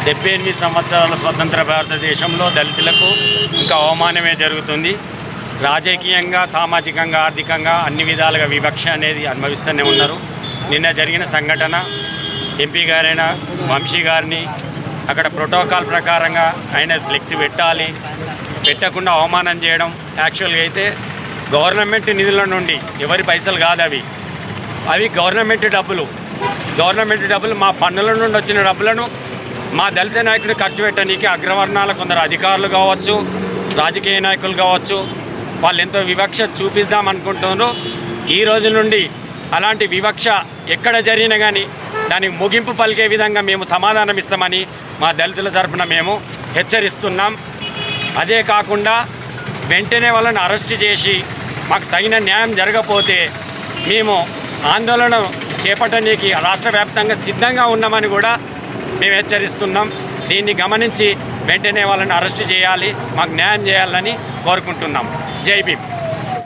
78 సంవత్సరాల స్వతంత్ర భారతదేశంలో దళితులకు ఇంకా అవమానమే జరుగుతుంది. రాజకీయంగా, సామాజికంగా, ఆర్థికంగా అన్ని విధాలుగా వివక్ష అనేది అనుభవిస్తూనే ఉన్నారు. నిన్న జరిగిన సంఘటన ఎంపీ గారైన వంశీ గారిని అక్కడ ప్రోటోకాల్ ప్రకారంగా ఆయన ఫ్లెక్సీ పెట్టకుండా అవమానం చేయడం. యాక్చువల్గా అయితే గవర్నమెంట్ నిధుల నుండి ఎవరి పైసలు కాదు, అవి గవర్నమెంట్ డబ్బులు మా పన్నుల నుండి వచ్చిన డబ్బులను మా దళిత నాయకుడు ఖర్చు పెట్టడానికి అగ్రవర్ణాల కొందరు అధికారులు కావచ్చు, రాజకీయ నాయకులు కావచ్చు, వాళ్ళు ఎంతో వివక్ష చూపిద్దామనుకుంటున్నారు. ఈ రోజు నుండి అలాంటి వివక్ష ఎక్కడ జరిగినా కానీ దానికి ముగింపు పలికే విధంగా మేము సమాధానం ఇస్తామని మా దళితుల తరఫున మేము హెచ్చరిస్తున్నాం. అదే కాకుండా వెంటనే వాళ్ళని అరెస్ట్ చేసి మాకు తగిన న్యాయం జరగకపోతే మేము ఆందోళన చేపట్టడానికి రాష్ట్ర వ్యాప్తంగా సిద్ధంగా ఉన్నామని కూడా మేము హెచ్చరిస్తున్నాం. దీన్ని గమనించి వెంటనే వాళ్ళని అరెస్ట్ చేయాలి, మాకు న్యాయం చేయాలని కోరుకుంటున్నాం. జై భీమ్.